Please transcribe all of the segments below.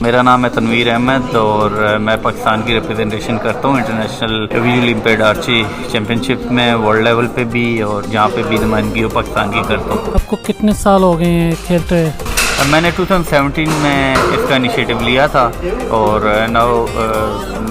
मेरा नाम है तनवीर अहमद और मैं पाकिस्तान की रिप्रेजेंटेशन करता हूँ international visually impaired archery championship में, वर्ल्ड लेवल पे भी और जहाँ पे भी नुमाइंदगी पाकिस्तान की करता हूँ। आपको कितने साल हो गए हैं खेलते हैं? मैंने 2017 में इसका इनिशिएटिव लिया था और नाउ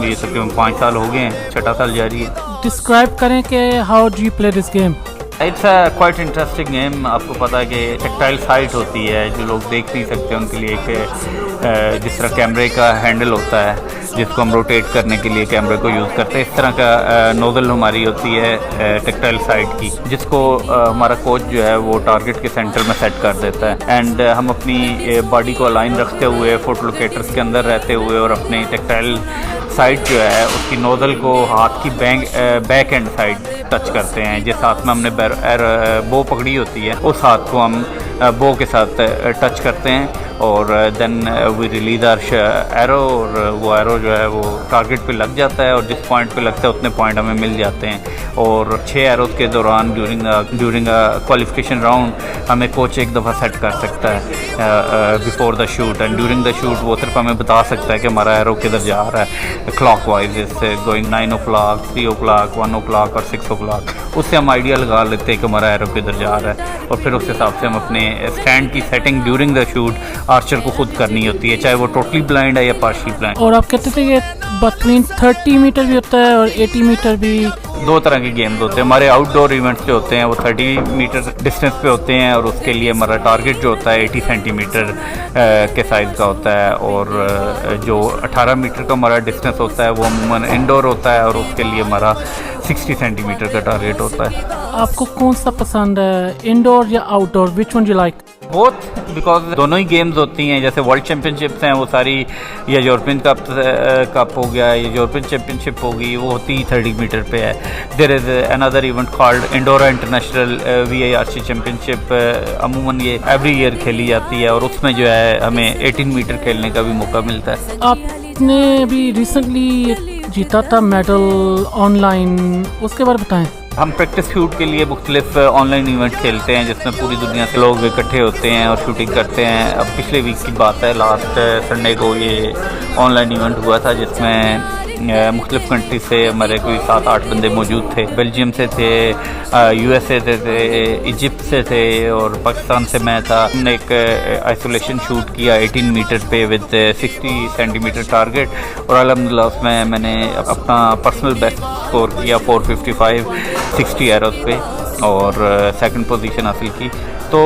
ये तकरीबन 5 साल हो गए हैं, 6वां साल जारी है। डिस्क्राइब करें कि how do you play this game? It's a quite interesting game. आपको पता है कि टेक्टाइल साइट होती है जो लोग देख नहीं सकते, उनके लिए एक जिस तरह कैमरे का हैंडल होता है जिसको हम रोटेट करने के लिए कैमरे को यूज़ करते हैं, इस तरह का नोज़ल हमारी होती है टेक्टाइल साइट की, जिसको हमारा कोच जो है वो टारगेट के सेंटर में सेट कर देता है। एंड हम अपनी बॉडी को अलाइन रखते हुए फुट लोकेटर्स के अंदर रहते हुए और अपनी टेक्टाइल साइड जो है उसकी नोज़ल को हाथ की बैक एंड साइड टच करते हैं। जिस हाथ में हमने बो पकड़ी होती है उस हाथ को हम बो के साथ टच करते हैं और then we release our arrow, और वो एरो जो है वो टारगेट पे लग जाता है और जिस पॉइंट पे लगता है उतने पॉइंट हमें मिल जाते हैं। और 6 एरोज़ के दौरान ड्यूरिंग क्वालिफिकेशन राउंड हमें कोच एक दफ़ा सेट कर सकता है before the shoot, and during the shoot वो सिर्फ हमें बता सकता है कि हमारा एरो किधर जा रहा है क्लॉक वाइज, जैसे गोइंग 9 o'clock, 3 o'clock, 1 o'clock और 6 o'clock। उससे हम आइडिया लगा लेते हैं कि हमारा एरो किधर जा रहा है और फिर उस हिसाब से हम अपने स्टैंड की setting during the shoot Archer को खुद करनी होती है, चाहे वो टोटली ब्लाइंड है या पार्शियली ब्लाइंड। और आप कहते थे कि बिटवीन 30 मीटर भी होता है और 80 मीटर भी? 2 तरह के गेम्स होते हैं हमारे। आउटडोर इवेंट्स जो होते हैं वो 30 मीटर डिस्टेंस पे होते हैं और उसके लिए हमारा टारगेट जो होता है 80 सेंटीमीटर के साइज़ का होता है, और जो 18 मीटर का हमारा डिस्टेंस होता है वो अमूमन इंडोर होता है और उसके लिए हमारा 60 सेंटीमीटर का टारगेट होता है। आपको कौन सा पसंद है, इंडोर या outdoor? Which one you like? Both, because दोनों ही गेम्स होती हैं। जैसे वर्ल्ड चैम्पियनशिप्स हैं वो सारी, या यूरोपियन कप हो गया या यूरोपियन चैम्पियनशिप हो गई, वो होती ही 30 मीटर पे है। There is another event called इंडोरा इंटरनेशनल VIRC चैम्पियनशिप, अमूमन ये एवरी ईयर खेली जाती है और उसमें जो है हमें 18 मीटर खेलने का भी मौका मिलता है। आपने अभी रिसेंटली जीता था मेडल ऑनलाइन, उसके बारे में बताएं। हम प्रैक्टिस शूट के लिए मुख्तलिफ ऑनलाइन इवेंट खेलते हैं जिसमें पूरी दुनिया से लोग इकट्ठे होते हैं और शूटिंग करते हैं। अब पिछले वीक की बात है, लास्ट संडे को ये ऑनलाइन इवेंट हुआ था जिसमें मुख्तलिफ कंट्री से हमारे कोई 7-8 बंदे मौजूद थे। बेल्जियम से थे, USA से थे, इजिप्ट से थे और पाकिस्तान से मैं था। हमने एक आइसोलेशन शूट किया 18 मीटर पे विद 60 सेंटीमीटर टारगेट और अल्हम्दुलिल्लाह उसमें मैंने अपना पर्सनल बेस्ट स्कोर किया 455 60 एरोज़ पे और सेकंड पोजीशन हासिल की। तो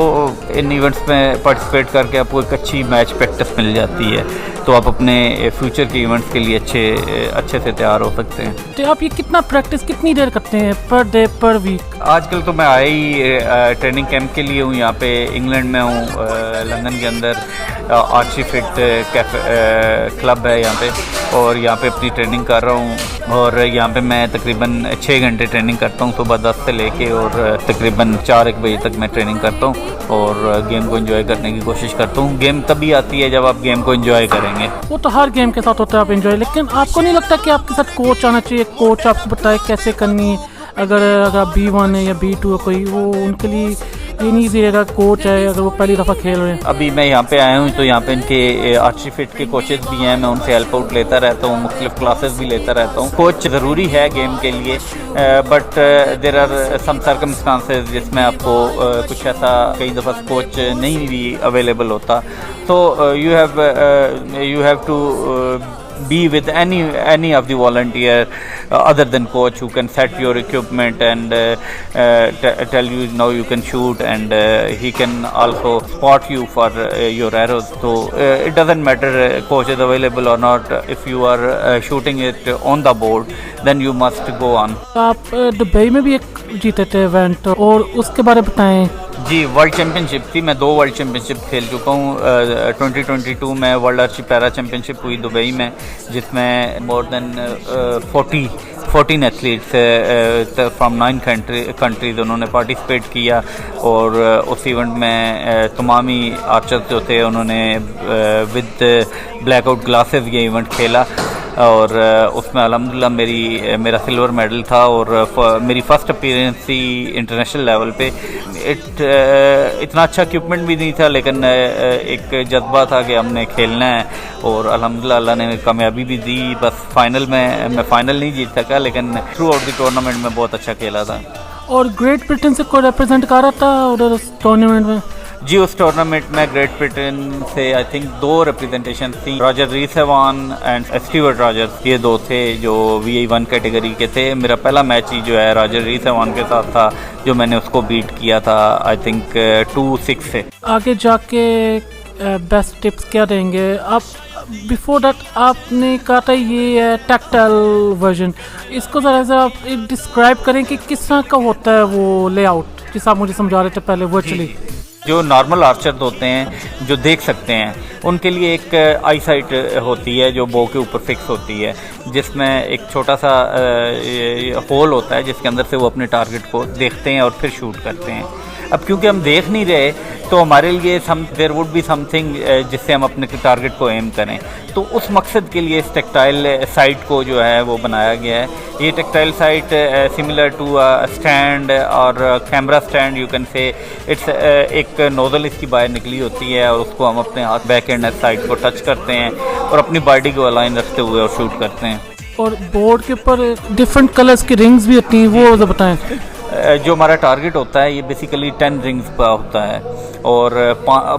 इन इवेंट्स में पार्टिसिपेट करके आपको एक अच्छी मैच प्रैक्टिस मिल जाती है, तो आप अपने फ्यूचर के इवेंट्स के लिए अच्छे से तैयार हो सकते हैं। तो आप ये कितना प्रैक्टिस कितनी देर करते हैं पर डे पर वीक? आजकल तो मैं आया ही ट्रेनिंग कैंप के लिए हूँ, यहाँ पे इंग्लैंड में हूँ, लंदन के अंदर आर्ची फिट क्लब है यहाँ पे, और यहाँ पे अपनी ट्रेनिंग कर रहा हूँ। और यहाँ पे मैं तकरीबन 6 घंटे ट्रेनिंग करता हूँ सुबह 10 से लेके, और तकरीबन 4-1 बजे तक मैं ट्रेनिंग करता हूँ और गेम को एंजॉय करने की कोशिश करता हूँ। गेम तभी आती है जब आप गेम को एंजॉय करेंगे। वो तो हर गेम के साथ होता है आप एंजॉय, लेकिन आपको नहीं लगता कि आपके साथ कोच आना चाहिए? कोच आपको बताए कैसे करनी है। अगर B1 है या B2 है कोई, वो उनके लिए ये नहीं रहेगा कोच है अगर वो पहली दफ़ा खेल रहे हैं। अभी मैं यहाँ पे आया हूँ तो यहाँ पे इनके आर्ची फिट के कोचेस भी हैं, मैं उनसे हेल्प आउट लेता रहता हूँ, मुख्तलिफ क्लासेस भी लेता रहता हूँ। कोच ज़रूरी है गेम के लिए, but there are some circumstances जिसमें आपको कुछ ऐसा कई दफ़ा कोच नहीं भी अवेलेबल होता, तो you have to be with any of the volunteer other than coach who can set your equipment and tell you now you can shoot, and he can also spot you for your arrows. So it doesn't matter coach is available or not, if you are shooting it on the board then you must go on. आप Dubai में भी एक जीते थे event, और उसके बारे में बताएं। जी, वर्ल्ड चैम्पियनशिप थी, मैं 2 वर्ल्ड चैम्पियनशिप खेल चुका हूँ। 2022 में वर्ल्ड आर्ची पैरा चैम्पियनशिप हुई दुबई में, जिसमें more than 14 athletes from 9 countries उन्होंने पार्टिसिपेट किया। और उस इवेंट में तमाम ही आर्चर्स जो थे उन्होंने विद ब्लैकआउट ग्लासेस ये इवेंट खेला। और उसमें अल्हम्दुलिल्लाह मेरा सिल्वर मेडल था और मेरी फ़र्स्ट अपीयरेंस थी इंटरनेशनल लेवल पे। इतना अच्छा इक्विपमेंट भी नहीं था, लेकिन एक जज्बा था कि हमने खेलना है और अल्हम्दुलिल्लाह अल्लाह ने कामयाबी भी दी। बस फाइनल में मैं फाइनल नहीं जीत सका, लेकिन थ्रू आउट द टूर्नामेंट में बहुत अच्छा खेला था। और ग्रेट ब्रिटेन से कोई रिप्रेजेंट कर रहा था उधर उस टूर्नामेंट में? जी, उस टूर्नामेंट में ग्रेट ब्रिटेन से आई थिंक 2 रिप्रेजेंटेशन थी। रॉजर रीसेवान एंड स्टीवर्ट रॉजर्स, ये 2 थे जो VI1 कैटेगरी के थे। मेरा पहला मैच ही जो है रॉजर रीसेवान के साथ था, जो मैंने उसको बीट किया था आई थिंक 2-6 से। आगे जाके बेस्ट टिप्स क्या देंगे आप? बिफोर दैट आपने कहा था ये टैक्टाइल वर्जन, इसको ज़रा सा आप डिस्क्राइब करें कि किस तरह का होता है वो लेआउट, जिस आप मुझे समझा रहे थे पहले वर्चुअली। जो नॉर्मल आर्चर होते हैं जो देख सकते हैं, उनके लिए एक आई साइट होती है जो बो के ऊपर फिक्स होती है, जिसमें एक छोटा सा होल होता है जिसके अंदर से वो अपने टारगेट को देखते हैं और फिर शूट करते हैं। अब क्योंकि हम देख नहीं रहे तो हमारे लिए देयर वुड बी समथिंग जिससे हम अपने टारगेट को एम करें, तो उस मकसद के लिए इस टेक्टाइल साइट को जो है वो बनाया गया है। ये tactile site similar to stand और camera stand you can say, it's एक नोजल इसकी बाहर निकली होती है और उसको हम अपने हाथ बैक एंड साइड को टच करते हैं और अपनी बॉडी को अलाइन रखते हुए और शूट करते हैं। और बोर्ड के ऊपर डिफरेंट कलर्स की रिंग्स भी होती हैं, वो तो बताएं। जो हमारा टारगेट होता है ये बेसिकली 10 रिंग्स का होता है और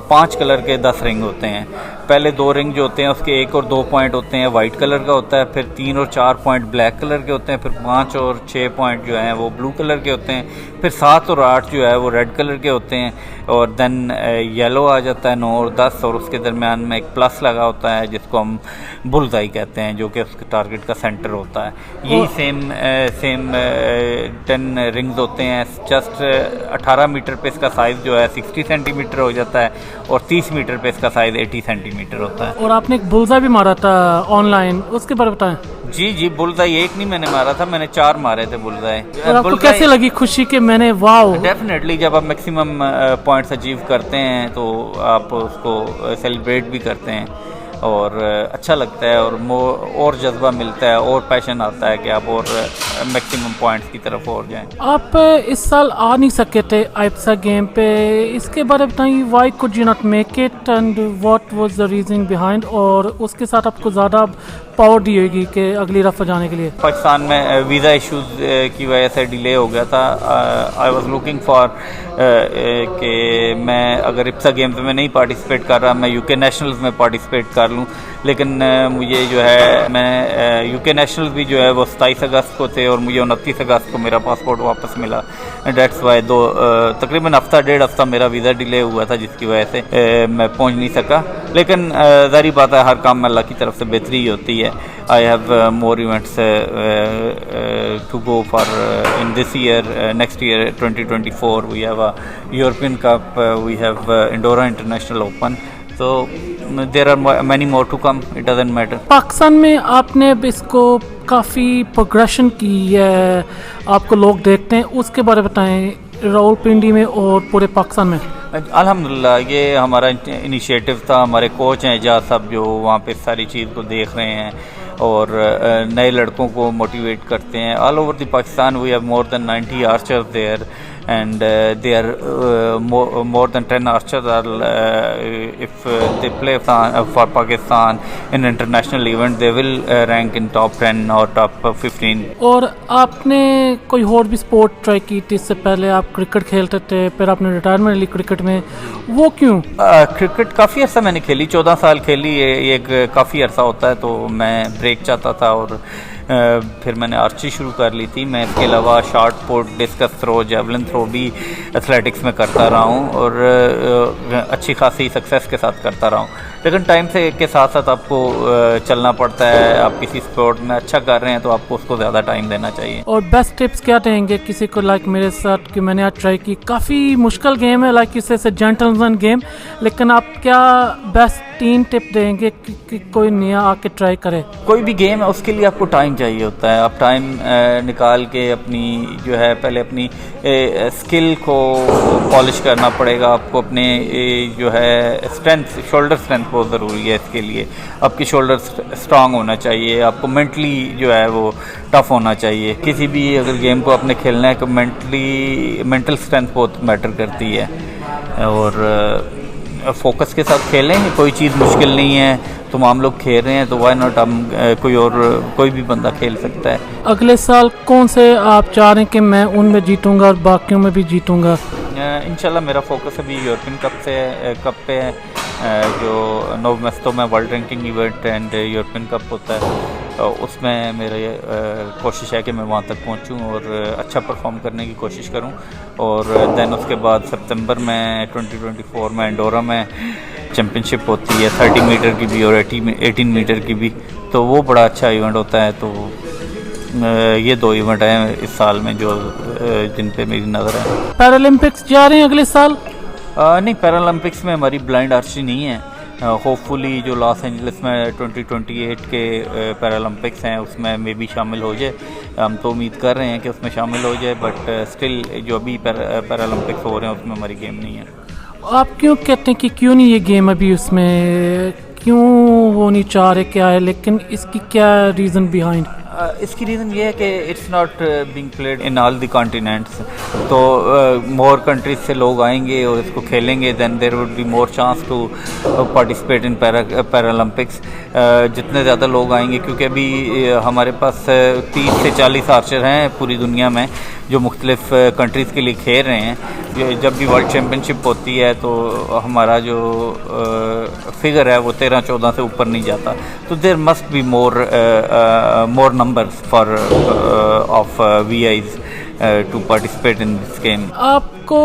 5 कलर के 10 रिंग होते हैं। पहले 2 रिंग जो होते हैं उसके 1 और 2 पॉइंट होते हैं वाइट कलर का होता है, फिर 3 और 4 पॉइंट ब्लैक कलर के होते हैं, फिर 5 और 6 पॉइंट जो हैं वो ब्लू कलर के होते हैं, फिर 7 और 8 जो है वो रेड कलर के होते हैं, और देन येलो आ जाता है 9 और 10, और उसके दरमियान में एक प्लस लगा होता है जिसको हम बुलजाई कहते हैं, जो कि उसके टारगेट का सेंटर होता है। यही सेम 10 रिंग्स होते हैं। जस्ट 18 मीटर पे इसका साइज़ जो है 60 सेंटीमीटर हो जाता है और 30 मीटर पे इसका साइज़ 80 सेंटीमीटर होता है। और आपने एक बुलजा भी मारा था ऑनलाइन, उसके बारे में बताएं। जी, बुलजाई एक नहीं मैंने मारा था, मैंने 4 मारे थे बुलजाई। और आपको कैसे लगी खुशी कि मैंने वाओ? डेफिनेटली जब आप मैक्सिमम पॉइंट्स अचीव करते हैं तो आप उसको सेलिब्रेट भी करते हैं और अच्छा लगता है और जज्बा मिलता है और पैशन आता है कि आप और मैक्सिमम पॉइंट्स की तरफ और जाएं। आप इस साल आ नहीं सके थे आइप्सा गेम पे, इसके बारे में बताइए। Why could you not make it and what was the reason behind, और उसके साथ आपको ज़्यादा पावर दी होगी कि अगली रफ़ा जाने के लिए? पाकिस्तान में वीज़ा इश्यूज़ की वजह से डिले हो गया था। आई वाज लुकिंग फॉर कि मैं अगर इप्सा गेम्स में नहीं पार्टिसिपेट कर रहा, मैं यूके नेशनल्स में पार्टिसिपेट कर लूँ, लेकिन मुझे जो है मैं यूके नेशनल्स भी जो है वो 27 अगस्त को थे और मुझे 29 अगस्त को मेरा पासपोर्ट वापस मिला। डेट्स वाई तकरीबन हफ्ता 1.5 हफ्ता मेरा वीज़ा डिले हुआ था, जिसकी वजह से मैं पहुंच नहीं सका। लेकिन ज़ाहिर बात है हर काम में अल्लाह की तरफ से बेहतरी ही होती है। I have more events to go for in this year. Next year 2024 we have a European cup, we have इंडोरा international open, so there are many more to come, it doesn't matter। Pakistan में आपने इसको काफ़ी progression की है, आपको लोग देखते हैं, उसके बारे में बताएं रावलपिंडी में और पूरे पाकिस्तान में। अल्हम्दुलिल्लाह ये हमारा इनिशिएटिव था, हमारे कोच हैं एजाज साहब जो वहाँ पे सारी चीज़ को देख रहे हैं और नए लड़कों को मोटिवेट करते हैं। All over the Pakistan we have more than 90 archers there and they are more than 10 archers are if they play for Pakistan in international event they will rank in top 10 or top 15। और आपने कोई और भी sport try की थी इससे पहले? आप क्रिकेट खेलते थे, फिर आपने रिटायरमेंट ली क्रिकेट में, वो क्यों? क्रिकेट काफ़ी अर्सा मैंने खेली, 14 साल खेली, ये एक काफ़ी अर्सा होता है, तो मैं ब्रेक चाहता था और फिर मैंने आर्ची शुरू कर ली थी। मैं इसके अलावा shot put, discus throw, javelin throw भी एथलेटिक्स में करता रहा हूँ और अच्छी खासी सक्सेस के साथ करता रहा हूँ। लेकिन टाइम से के साथ साथ आपको चलना पड़ता है। आप किसी स्पोर्ट में अच्छा कर रहे हैं तो आपको उसको ज़्यादा टाइम देना चाहिए। और बेस्ट टिप्स क्या देंगे किसी को लाइक मेरे साथ कि मैंने आज ट्राई की, काफ़ी मुश्किल गेम है, लाइक इससे जेंटलमैन गेम, लेकिन आप क्या बेस्ट 3 टिप देंगे कि कोई नया आके ट्राई करे? कोई भी गेम है उसके लिए आपको टाइम चाहिए होता है। आप टाइम निकाल के अपनी जो है पहले अपनी स्किल को पॉलिश करना पड़ेगा आपको। अपने जो है स्ट्रेंथ, शोल्डर स्ट्रेंथ बहुत ज़रूरी है इसके लिए। आपकी शोल्डर स्ट्रांग होना चाहिए, आपको मेंटली जो है वो टफ होना चाहिए। किसी भी अगर गेम को आपने खेलना है तो मेंटल स्ट्रेंथ बहुत मैटर करती है। और फोकस के साथ खेलें, कोई चीज़ मुश्किल नहीं है। तुम हम लोग खेल रहे हैं तो वाई नॉट हम कोई भी बंदा खेल सकता है। अगले साल कौन से आप चाह रहे हैं कि मैं उनमें जीतूंगा और बाकियों में भी जीतूंगा? इंशाल्लाह मेरा फोकस अभी यूरोपियन कप पे है, जो नवम्बर में world ranking event and European cup होता है। उसमें मेरे कोशिश है कि मैं वहाँ तक पहुँचूँ और अच्छा परफॉर्म करने की कोशिश करूँ। और देन उसके बाद सितंबर में 2024 में एंडोरा में चैम्पियनशिप होती है 30 मीटर की भी और 18 मीटर की भी, तो वो बड़ा अच्छा इवेंट होता है। तो ये 2 इवेंट हैं इस साल में जो जिन पे मेरी नज़र है। पैरालंपिक्स जा रहे हैं अगले साल? नहीं, पैरालंपिक्स में हमारी ब्लाइंड आर्चरी नहीं है। होपफुली जो लॉस एंजलिस में 2028 के पैरालंपिक्स हैं उसमें मे भी शामिल हो जाए। हम तो उम्मीद कर रहे हैं कि उसमें शामिल हो जाए, बट स्टिल जो अभी पैरालंपिक्स हो रहे हैं उसमें हमारी गेम नहीं है। आप क्यों कहते हैं कि क्यों नहीं ये गेम अभी उसमें, क्यों वो नहीं चाह रहे, क्या है, लेकिन इसकी क्या रीज़न बिहाइंड? इसकी रीज़न ये है कि it's not being played in all the continents. तो मोर कंट्रीज से लोग आएंगे और इसको खेलेंगे, then there would be more chance to participate in Paralympics. जितने ज़्यादा लोग आएंगे, क्योंकि अभी हमारे पास 30 से 40 आर्चर हैं पूरी दुनिया में जो मुख्तलिफ कंट्रीज़ के लिए खेल रहे हैं। जब भी वर्ल्ड चैम्पियनशिप होती है तो हमारा जो फिगर है वो 13-14 से ऊपर नहीं जाता। तो there must be more numbers for of VIs to participate in this game. आपको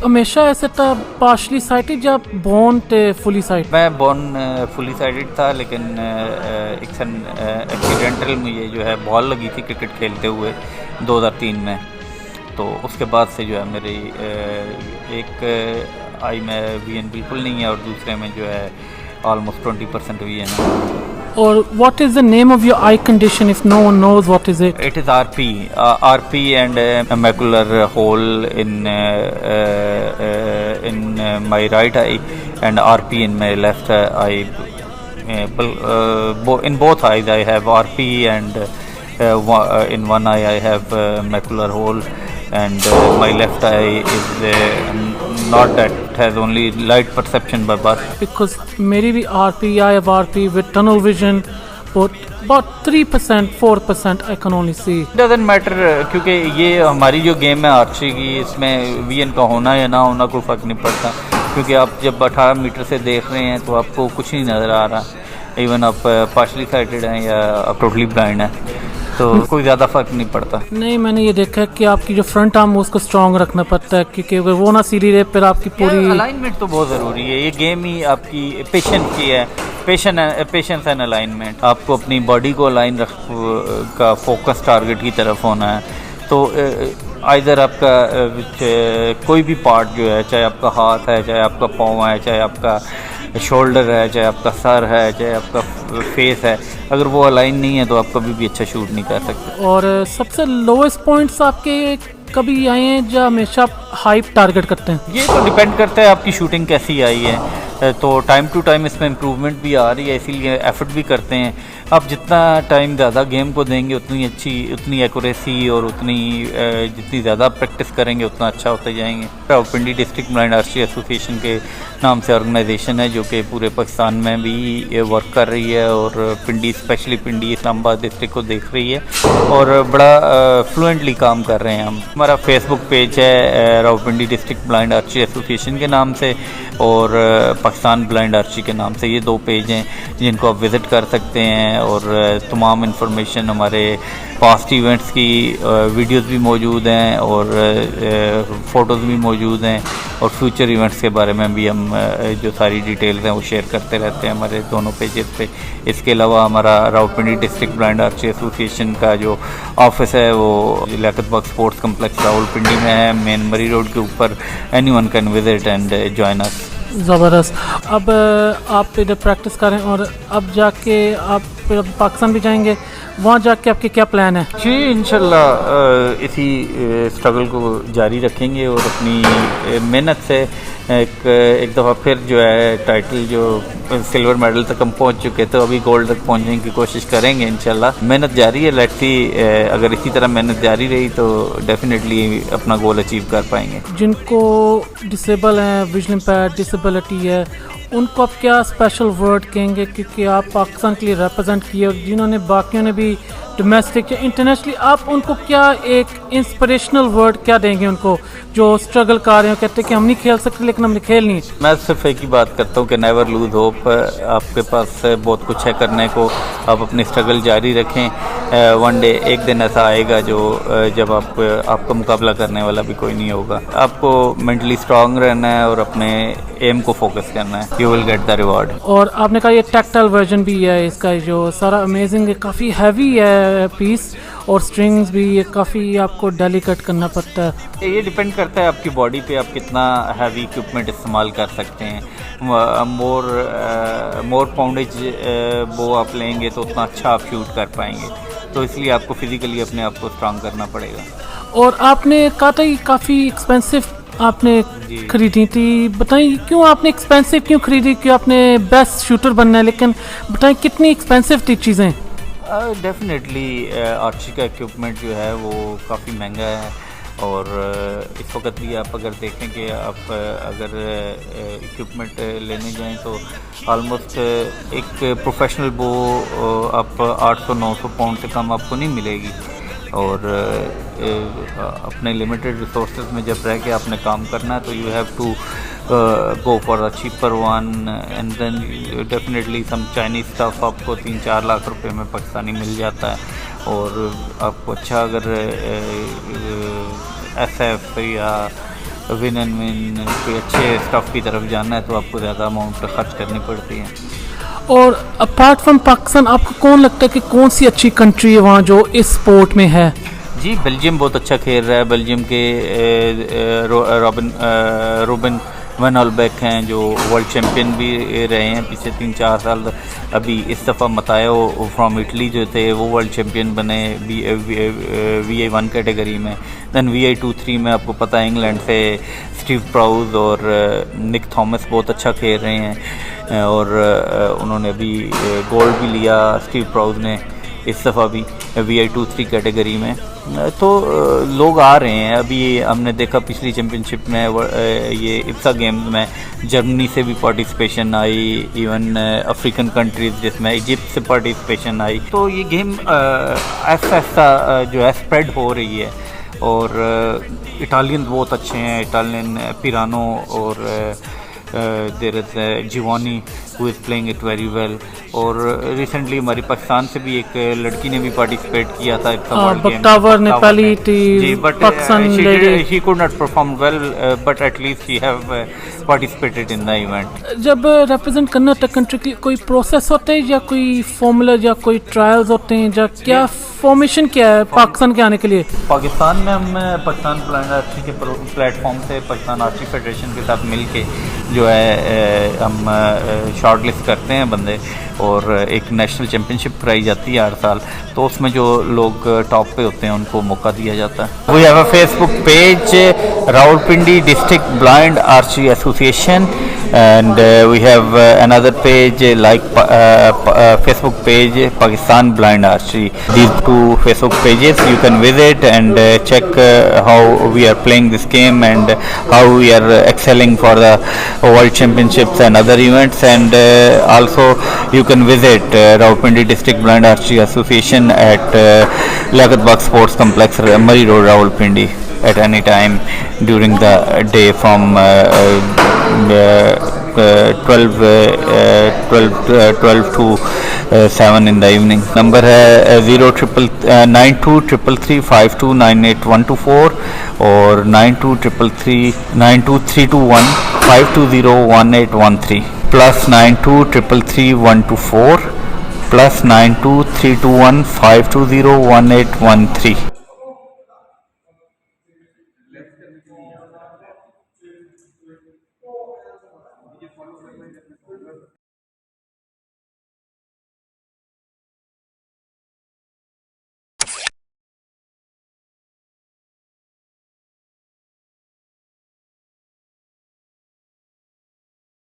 हमेशा ऐसे था पार्शली साइटेड या बोर्न थे फुली साइड? मैं बोर्न फुली साइडेड था, लेकिन एक्सीडेंटल मुझे जो है बॉल लगी थी क्रिकेट खेलते हुए 2003 में। तो उसके बाद से जो है मेरी एक आई में VN बिल्कुल नहीं है और दूसरे में जो है ऑलमोस्ट 20% VN है। और what is the name of your eye condition if no one knows what is it? It is RP and a macular hole in my right eye and RP in my left eye. In both eyes I have RP and in one eye I have macular hole, and my left eye is not that, has only light perception by birth. Because मेरी भी RP, I have RP with tunnel vision, but about 3%, 4% I can only see. Doesn't matter, क्योंकि ये हमारी जो game है archery की, इसमें VN का होना या ना होना कोई फ़र्क नहीं पड़ता। क्योंकि आप जब 18 मीटर से देख रहे हैं तो आपको कुछ नहीं नज़र आ रहा, इवन आप पार्शली साइटेड हैं या आप टोटली ब्लाइंड हैं, तो कोई ज़्यादा फ़र्क नहीं पड़ता। नहीं, मैंने ये देखा है कि आपकी जो फ्रंट आर्म उसको स्ट्रॉन्ग रखना पड़ता है, क्योंकि अगर वो ना सीधी रहे फिर आपकी पूरी अलाइनमेंट तो बहुत ज़रूरी है। ये गेम ही आपकी पेशेंस की है, पेशेंस एंड अलाइनमेंट। आपको अपनी बॉडी को अलाइन का फोकस टारगेट की तरफ होना है। तो आइदर आपका कोई भी पार्ट जो है, चाहे आपका हाथ है, चाहे आपका पाँव है, चाहे आपका शोल्डर है, चाहे आपका सर है, चाहे आपका फेस है, अगर वो अलाइन नहीं है तो आप कभी भी अच्छा शूट नहीं कर सकते। और सबसे लोएस्ट पॉइंट्स आपके कभी आए हैं जो हमेशा आप हाइप टारगेट करते हैं? ये तो डिपेंड करता है आपकी शूटिंग कैसी आई है। तो टाइम टू टाइम इसमें इम्प्रूवमेंट भी आ रही है, इसीलिए एफर्ट भी करते हैं। आप जितना टाइम ज़्यादा गेम को देंगे उतनी एक्यूरेसी और जितनी ज़्यादा प्रैक्टिस करेंगे उतना अच्छा होते जाएंगे। Rawalpindi district blind archery association के नाम से ऑर्गेनाइजेशन है जो कि पूरे पाकिस्तान में भी वर्क कर रही है और स्पेशली पिंडी इस्लामाबाद डिस्ट्रिक्ट को देख रही है और बड़ा फ्लुएंटली काम कर रहे हैं हम। हमारा फेसबुक पेज है Rawalpindi district blind archery association के नाम से और पाकिस्तान ब्लाइंड आर्चरी के नाम से। ये 2 पेज हैं जिनको आप विज़िट कर सकते हैं और तमाम इन्फॉर्मेशन हमारे पास्ट इवेंट्स की वीडियोस भी मौजूद हैं और फ़ोटोज़ भी मौजूद हैं और फ्यूचर इवेंट्स के बारे में भी हम जो सारी डिटेल्स हैं वो शेयर करते रहते हैं हमारे दोनों पेजेस पे। इसके अलावा हमारा Rawalpindi district blind archery association का जो ऑफिस है वो लियाकत बाग स्पोर्ट्स कम्प्लेक्स रावलपिंडी में है, मेन मरी रोड के ऊपर। Anyone can visit and join us. ज़बरदस्त। अब आप इधर प्रैक्टिस करें और अब जाके आप फिर अब पाकिस्तान भी जाएंगे, वहाँ जाके आपके क्या प्लान है? जी इंशाल्लाह इसी स्ट्रगल को जारी रखेंगे और अपनी मेहनत से एक दफ़ा फिर जो है टाइटल जो सिल्वर मेडल तक हम पहुंच चुके थे, अभी गोल्ड तक पहुंचने की कोशिश करेंगे इंशाल्लाह। मेहनत जारी है, लेट्स सी अगर इसी तरह मेहनत जारी रही तो डेफिनेटली अपना गोल अचीव कर पाएंगे। जिनको डिसेबल हैं, विजन इम्पेयर डिसेबिलिटी है, उनको आप क्या स्पेशल वर्ड कहेंगे, क्योंकि आप पाकिस्तान के लिए रिप्रेजेंट किए और जिन्होंने बाकियों ने भी डोमेस्टिक या इंटरनेशनली, आप उनको क्या एक इंस्पिरेशनल वर्ड क्या देंगे उनको जो स्ट्रगल कर रहे हो, कहते हैं कि हम नहीं खेल सकते लेकिन हमने खेलनी है? मैं सिर्फ एक ही बात करता हूँ कि नेवर लूज होप। आपके पास बहुत कुछ है करने को, आप अपनी स्ट्रगल जारी रखें। वन डे एक दिन ऐसा आएगा जो जब आपका मुकाबला करने वाला भी कोई नहीं होगा। आपको मेंटली स्ट्रांग रहना है और अपने एम को फोकस करना है, you will get the reward. और आपने कहा ये टैक्टाइल वर्जन भी है इसका, जो सारा अमेजिंग है, काफ़ी हैवी है पीस और स्ट्रिंग्स भी ये काफ़ी आपको डेलिकेट करना पड़ता है। ये डिपेंड करता है आपकी बॉडी पे, आप कितना हैवी इक्विपमेंट इस्तेमाल कर सकते हैं। मोर पाउंडेज वो आप लेंगे तो उतना अच्छा आप शूट कर पाएंगे, तो इसलिए आपको फिजिकली अपने आप को स्ट्रांग करना पड़ेगा। और आपने कहा था ये काफ़ी एक्सपेंसिव आपने खरीदी थी, बताएं क्यों आपने एक्सपेंसिव क्यों खरीदी, क्यों आपने बेस्ट शूटर बनना है, लेकिन बताएं कितनी एक्सपेंसिव थी चीज़ें? डेफिनेटली आर्ची का इक्विपमेंट जो है वो काफ़ी महंगा है और इस वक्त भी आप अगर देखें कि आप अगर इक्विपमेंट लेने जाएं तो ऑलमोस्ट एक प्रोफेशनल बो आप 800-900 पाउंड से कम आपको नहीं मिलेगी। और अपने लिमिटेड रिसोर्सेज में जब रह के आपने काम करना है तो you have to go for a cheaper one and then definitely some Chinese stuff आपको 3-4 लाख रुपए में पाकिस्तानी मिल जाता है। और आपको अच्छा अगर SF या विन एंड विन कोई अच्छे स्टफ की तरफ जाना है तो आपको ज़्यादा अमाउंट खर्च करनी पड़ती है। और अपार्ट फ्रॉम पाकिस्तान आपको कौन लगता है कि कौन सी अच्छी कंट्री है वहाँ जो इस स्पोर्ट में है? जी बेल्जियम बहुत अच्छा खेल रहा है। बेल्जियम के रूबन वन ऑलबैक हैं जो वर्ल्ड चैम्पियन भी रहे हैं पिछले 3-4 साल। अभी इस दफ़ा मतायो फ्रॉम इटली जो थे वो वर्ल्ड चैम्पियन बने VA1 कैटेगरी में। दैन VA2-3 में आपको पता है इंग्लैंड से स्टीव प्राउज और निक थॉमस बहुत अच्छा खेल रहे हैं और उन्होंने अभी गोल्ड भी लिया स्टीव प्राउज ने इस दफ़ा भी VA2-3 कैटेगरी में। तो लोग आ रहे हैं। अभी हमने देखा पिछली चैम्पियनशिप में ये इप्सा गेम्स में जर्मनी से भी पार्टिसिपेशन आई, इवन अफ्रीकन कंट्रीज़ जिसमें इजिप्ट से पार्टिसिपेशन आई। तो ये गेम ऐसा ऐसा जो है स्प्रेड हो रही है। और इटालियन बहुत अच्छे हैं, इटालियन पिरानो और there is Giovanni who is playing it very well. और रिसेंटली हमारी पाकिस्तान से भी एक लड़की ने भी पार्टिसिपेट किया था बख्तावर नेपाली थी, but she could not perform well but at least she have participated in the event. जब रिप्रेजेंट करना होता है कंट्री की, कोई प्रोसेस होता है या कोई फॉर्मूला या कोई ट्रायल्स होते हैं, या क्या फॉर्मेशन क्या है पाकिस्तान के आने के लिए? पाकिस्तान में हम पाकिस्तान ब्लाइंड आर्ची के प्लेटफॉर्म से पाकिस्तान आर्ची फेडरेशन के साथ मिल के जो है हम शॉर्ट लिस्ट करते हैं बंदे और एक नेशनल चैम्पियनशिप कराई जाती है हर साल। तो उसमें जो लोग टॉप पे होते हैं उनको मौका दिया जाता है। We have a Facebook page Rawalpindi district blind archery association and we have another page like Facebook page Pakistan Blind Archery. These two Facebook pages you can visit and check how we are playing this game and how we are excelling for the World Championships and other events. And also you can visit Rawalpindi District Blind Archery Association at Liaquat Bagh Sports Complex, Murray Road, Rawalpindi at any time during the day from 12 to 7 in the evening. Number है 0923335298124 और 9233323152011813 plus 92333124 plus 923215201813.